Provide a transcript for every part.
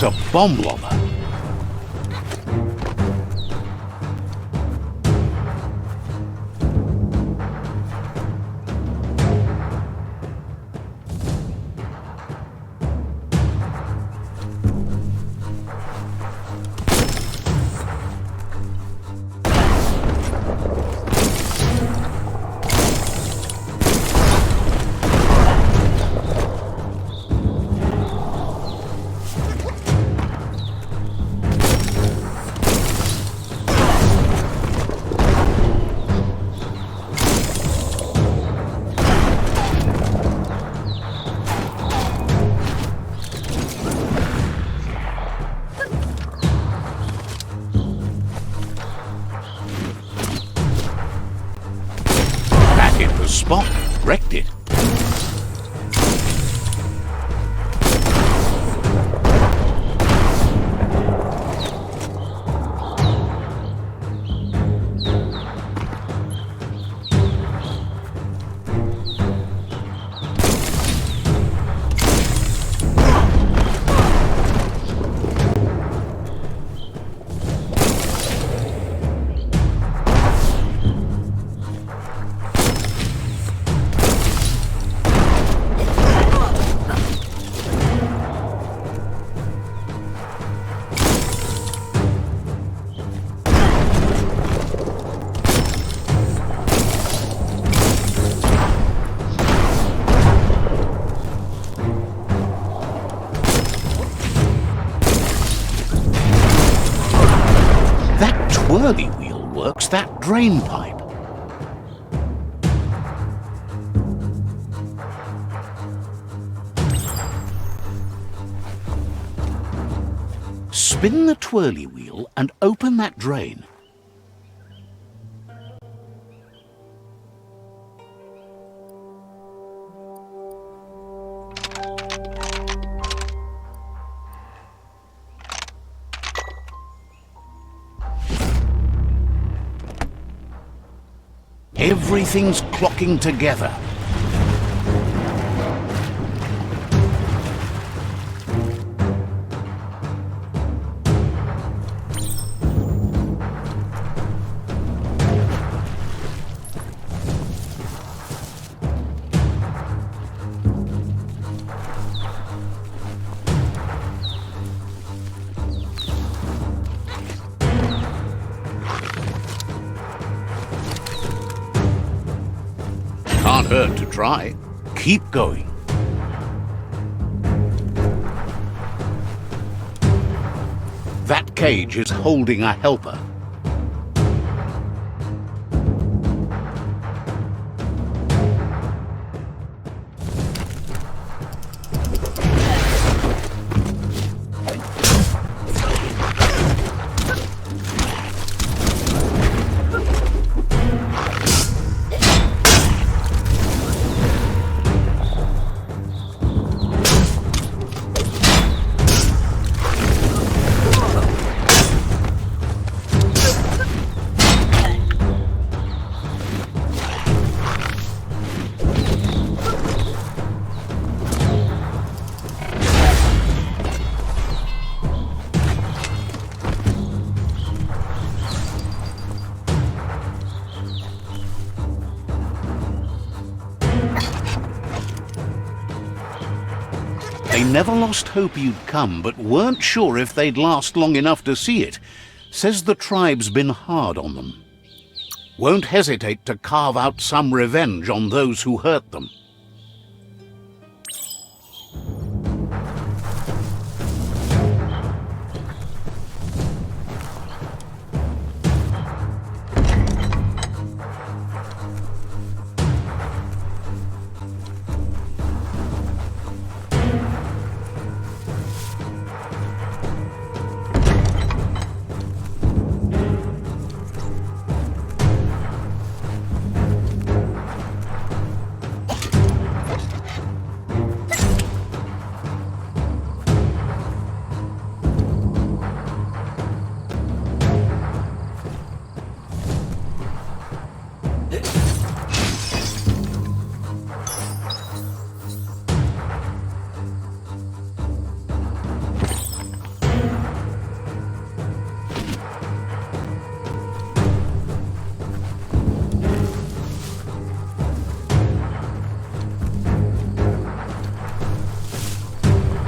a bomb lobber. Spot wrecked it. Whirly wheel works that drain pipe. Spin the twirly wheel and open that drain. Everything's clocking together. Can't hurt to try. Keep going. That cage is holding a helper. They never lost hope you'd come, but weren't sure if they'd last long enough to see it. Says the tribe's been hard on them. Won't hesitate to carve out some revenge on those who hurt them.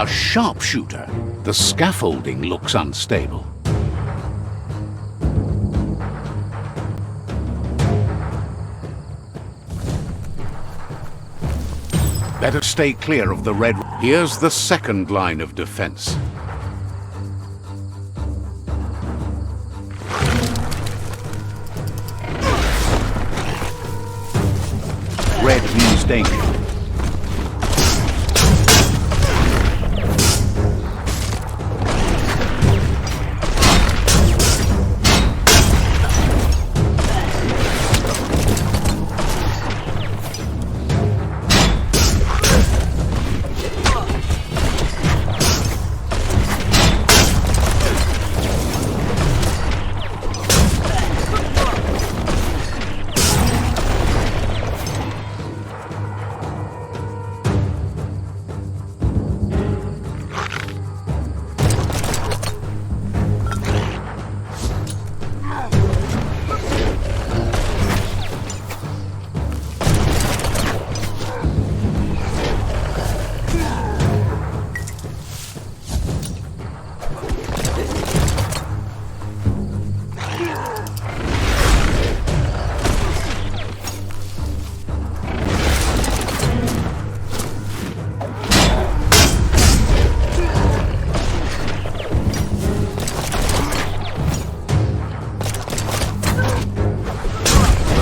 A sharpshooter. The scaffolding looks unstable. Better stay clear of the red. Here's the second line of defense. Red means danger.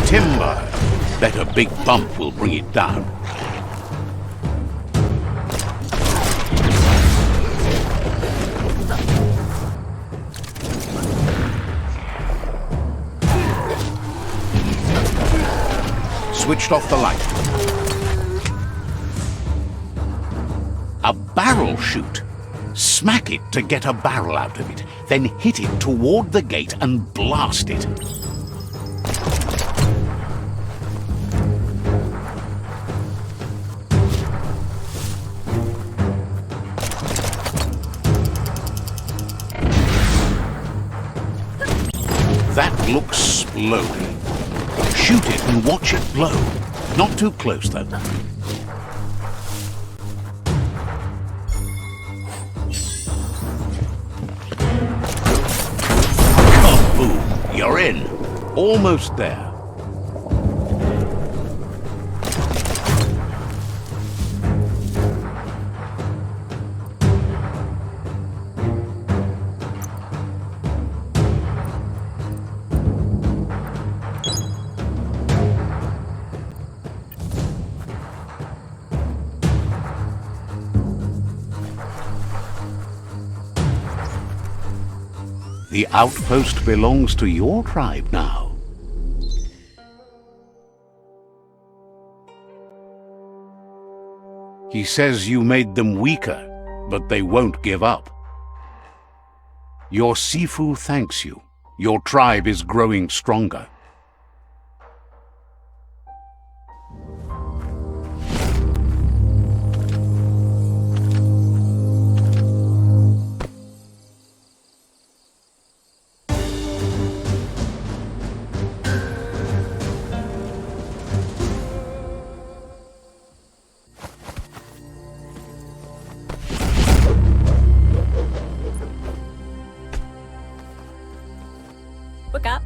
Timber. Bet a big bump will bring it down. Switched off the light. A barrel shoot. Smack it to get a barrel out of it, then hit it toward the gate and blast it. That looks splody. Shoot it and watch it blow. Not too close, though. Kaboom! You're in. Almost there. The outpost belongs to your tribe now. He says you made them weaker, but they won't give up. Your Sifu thanks you. Your tribe is growing stronger. Look up.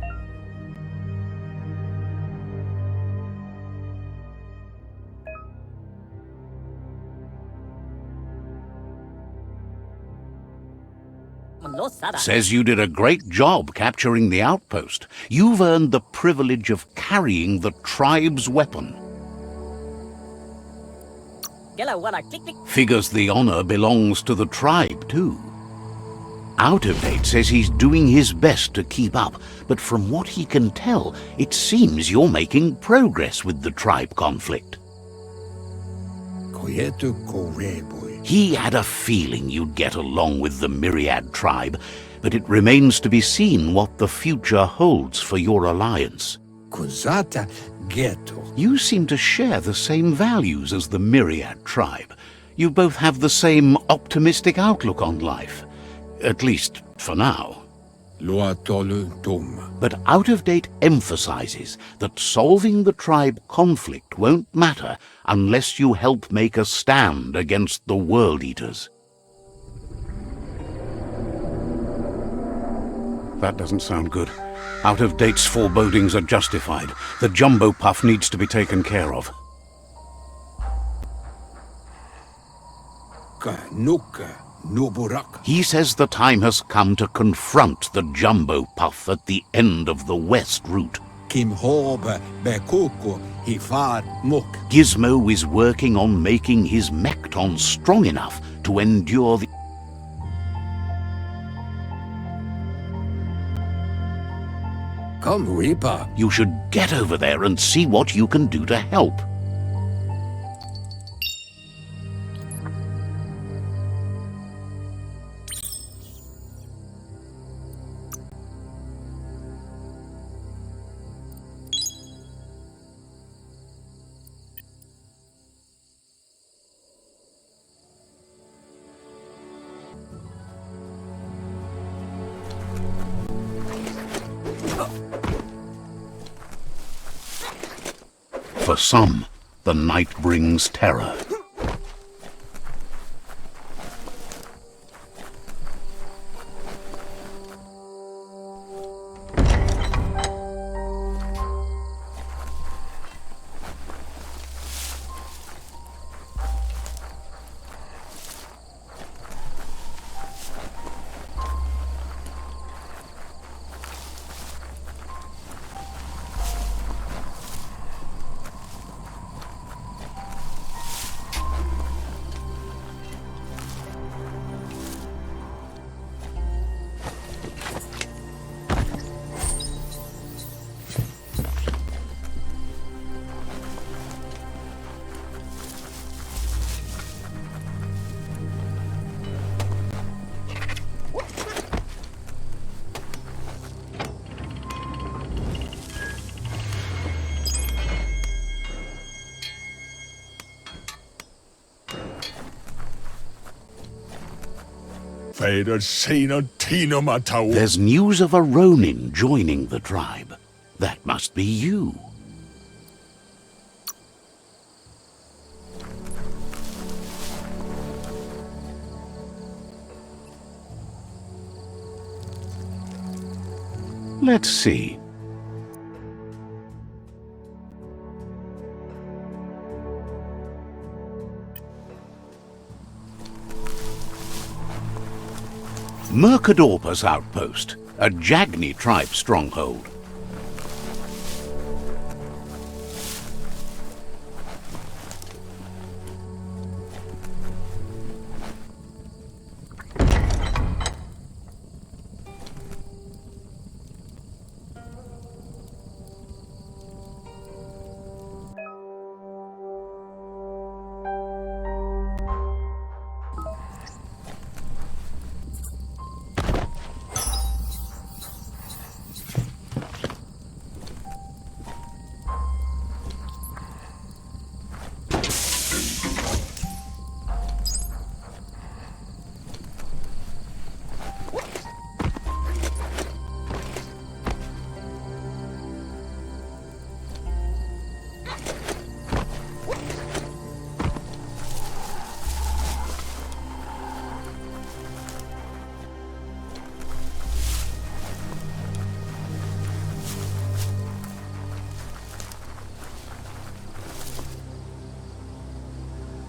Says you did a great job capturing the outpost. You've earned the privilege of carrying the tribe's weapon. Figures the honor belongs to the tribe, too. Out of Date says he's doing his best to keep up, but from what he can tell, it seems you're making progress with the tribe conflict. He had a feeling you'd get along with the Myriad tribe, but it remains to be seen what the future holds for your alliance. You seem to share the same values as the Myriad tribe. You both have the same optimistic outlook on life. At least, for now. But Out of Date emphasizes that solving the tribe conflict won't matter unless you help make a stand against the World Eaters. That doesn't sound good. Out-of-date's forebodings are justified. The jumbo puff needs to be taken care of. He says the time has come to confront the jumbo puff at the end of the west route. Gizmo is working on making his mekton strong enough to endure the... Come, Reaper. You should get over there and see what you can do to help. For some, the night brings terror. There's news of a Ronin joining the tribe. That must be you. Let's see. Mercadorpa's outpost, a Jagni tribe stronghold.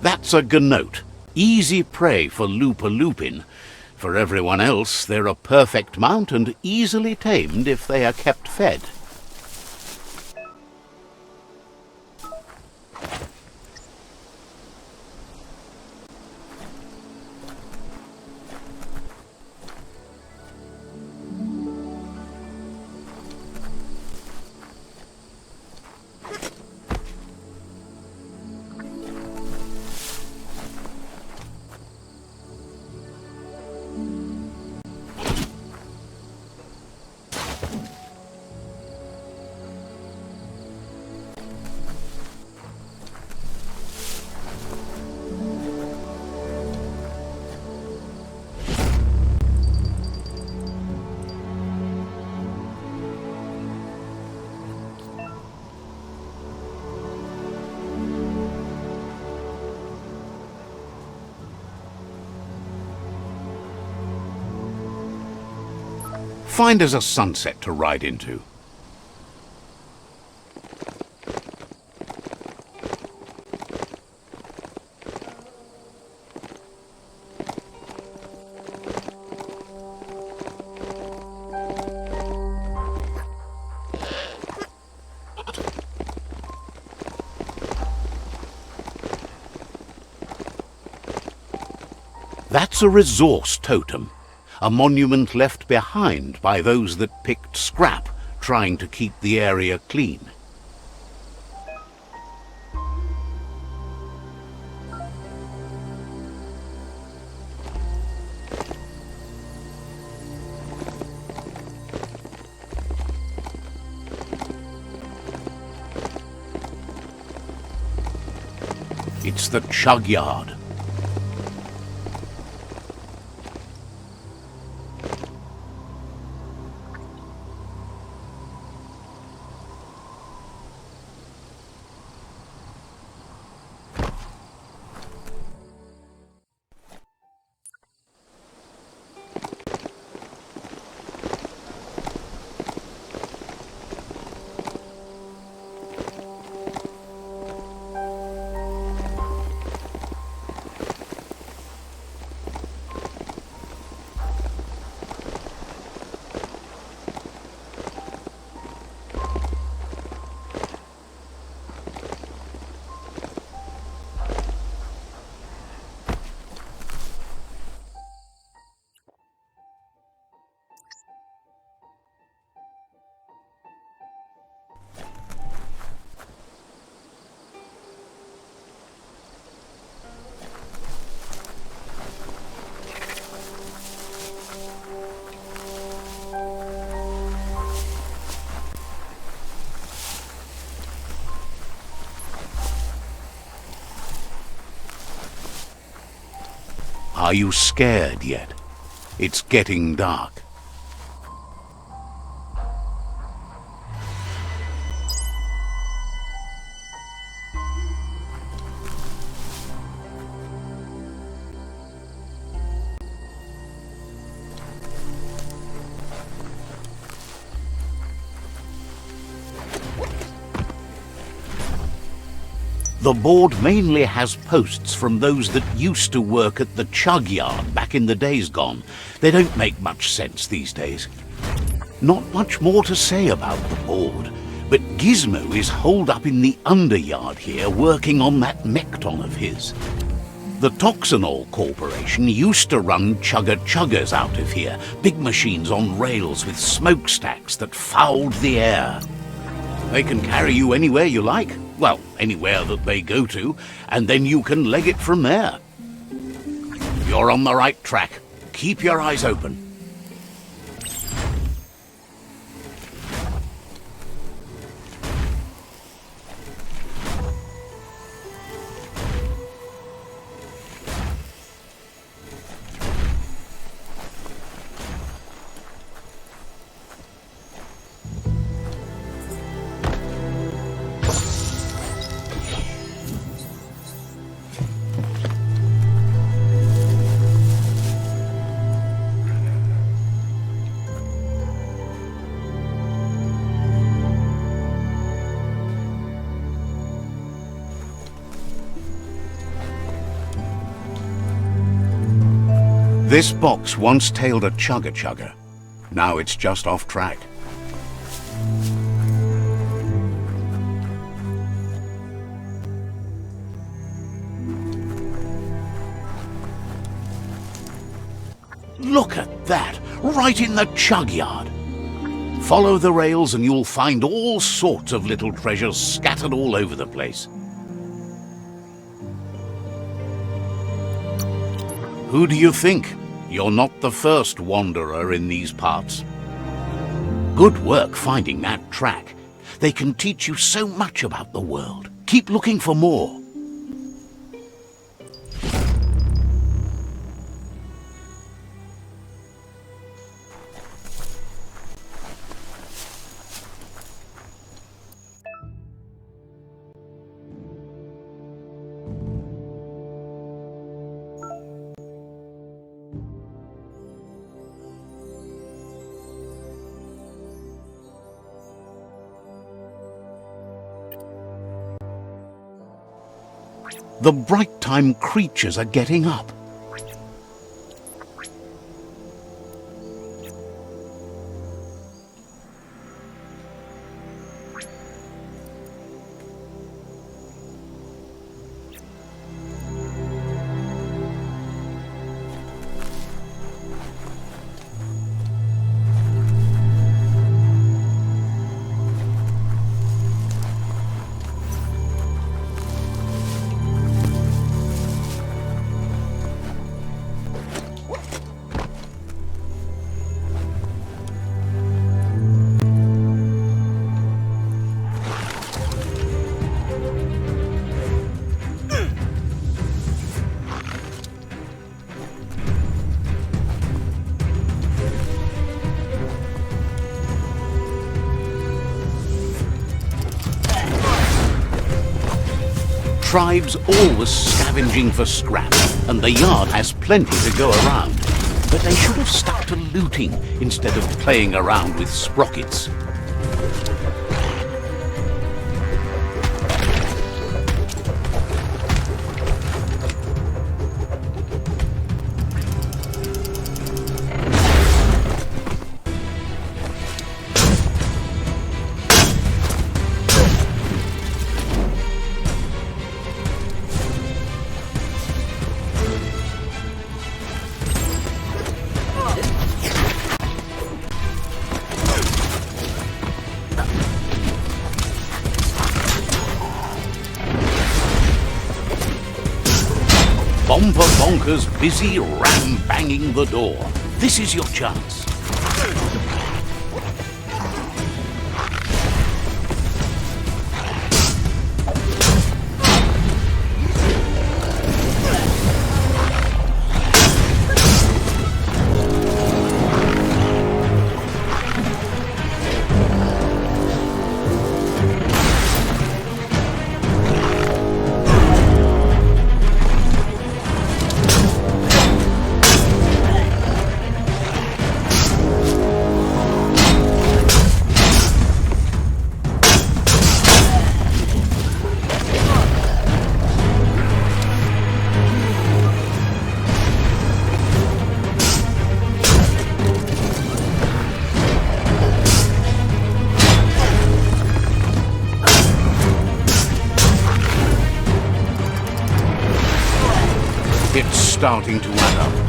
That's a gnote. Easy prey for Lupa-Lupin. For everyone else, they're a perfect mount and easily tamed if they are kept fed. Find us a sunset to ride into. That's a resource totem, a monument left behind by those that picked scrap, trying to keep the area clean. It's the chug yard. Are you scared yet? It's getting dark. The board mainly has posts from those that used to work at the chug yard back in the days gone. They don't make much sense these days. Not much more to say about the board, but Gizmo is holed up in the underyard here working on that mekton of his. The Toxanol Corporation used to run chugger-chuggers out of here, big machines on rails with smokestacks that fouled the air. They can carry you anywhere you like. Well, anywhere that they go to, and then you can leg it from there. You're on the right track. Keep your eyes open. This box once tailed a chugger-chugger. Now it's just off track. Look at that! Right in the chug yard! Follow the rails and you'll find all sorts of little treasures scattered all over the place. Who do you think? You're not the first wanderer in these parts. Good work finding that track. They can teach you so much about the world. Keep looking for more. The bright time creatures are getting up. Tribes always scavenging for scrap, and the yard has plenty to go around. But they should have stuck to looting instead of playing around with sprockets. Bomper Bonker's busy ram-banging the door. This is your chance. It's starting to add up.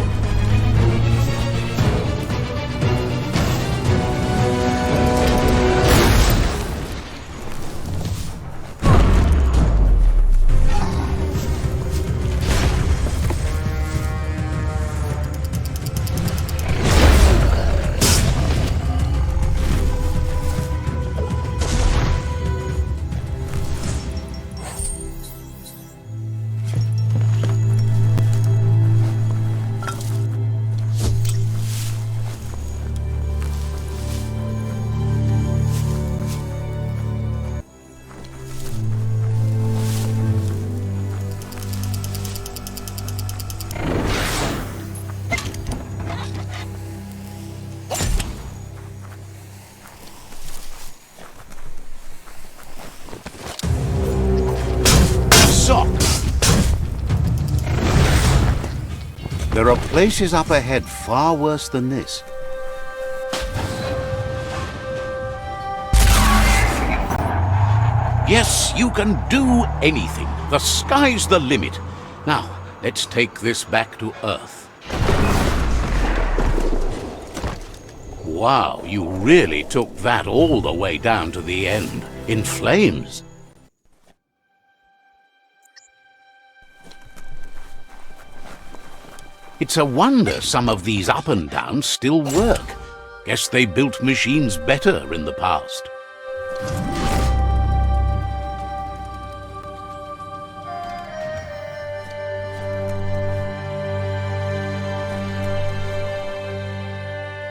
There are places up ahead far worse than this. Yes, you can do anything. The sky's the limit. Now, let's take this back to Earth. Wow, you really took that all the way down to the end, in flames. It's a wonder some of these up and downs still work. Guess they built machines better in the past.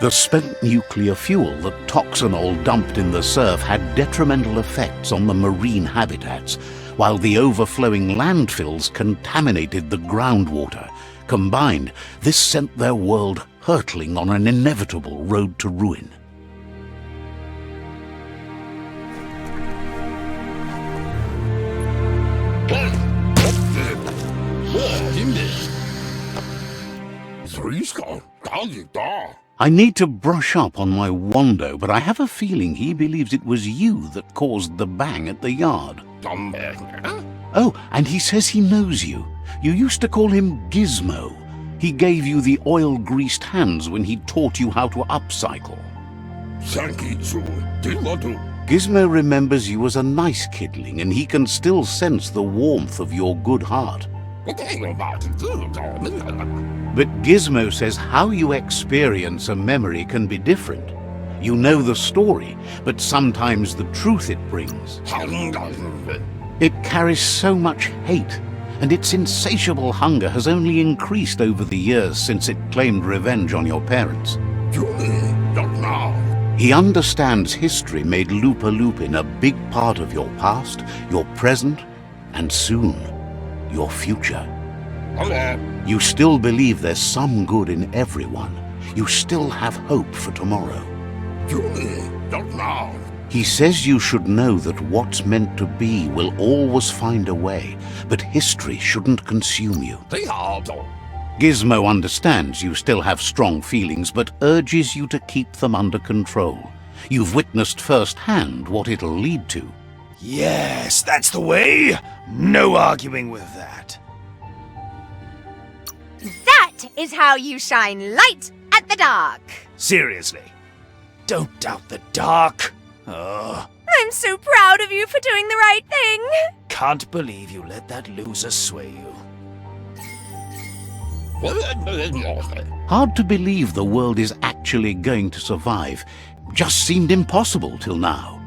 The spent nuclear fuel that Toxanol dumped in the surf had detrimental effects on the marine habitats, while the overflowing landfills contaminated the groundwater. Combined, this sent their world hurtling on an inevitable road to ruin. I need to brush up on my Wando, but I have a feeling he believes it was you that caused the bang at the yard. Oh, and he says he knows you. You used to call him Gizmo. He gave you the oil-greased hands when he taught you how to upcycle. Gizmo remembers you as a nice kidling, and he can still sense the warmth of your good heart. But Gizmo says how you experience a memory can be different. You know the story, but sometimes the truth it brings. It carries so much hate, and its insatiable hunger has only increased over the years since it claimed revenge on your parents. He understands history made Lupa Lupin a big part of your past, your present, and soon, your future. You still believe there's some good in everyone. You still have hope for tomorrow. He says you should know that what's meant to be will always find a way, but history shouldn't consume you. Gizmo understands you still have strong feelings, but urges you to keep them under control. You've witnessed firsthand what it'll lead to. Yes, that's the way. No arguing with that. That is how you shine light at the dark. Seriously, don't doubt the dark. Oh, I'm so proud of you for doing the right thing. can't believe you let that loser sway you. Hard to believe the world is actually going to survive. Just seemed impossible till now.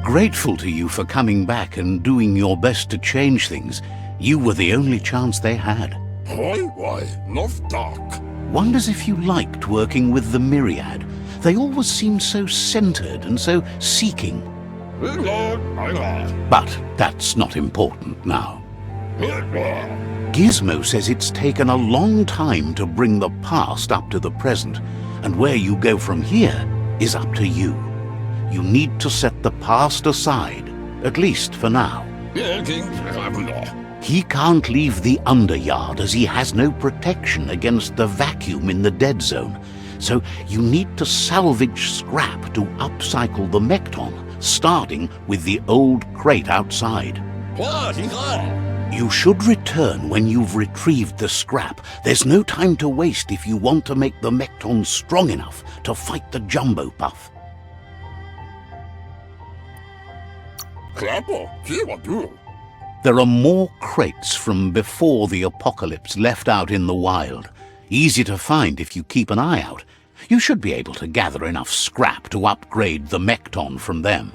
Grateful to you for coming back and doing your best to change things. You were the only chance they had. Wonders if you liked working with the Myriad. They always seemed so centered and so seeking. But that's not important now. Gizmo says it's taken a long time to bring the past up to the present, and where you go from here is up to you. You need to set the past aside, at least for now. He can't leave the underyard as he has no protection against the vacuum in the dead zone, so you need to salvage scrap to upcycle the Mekton, starting with the old crate outside. You should return when you've retrieved the scrap. There's no time to waste if you want to make the Mekton strong enough to fight the Jumbo Puff. There are more crates from before the apocalypse left out in the wild. Easy to find if you keep an eye out. You should be able to gather enough scrap to upgrade the Mekton from them.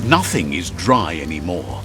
Nothing is dry anymore.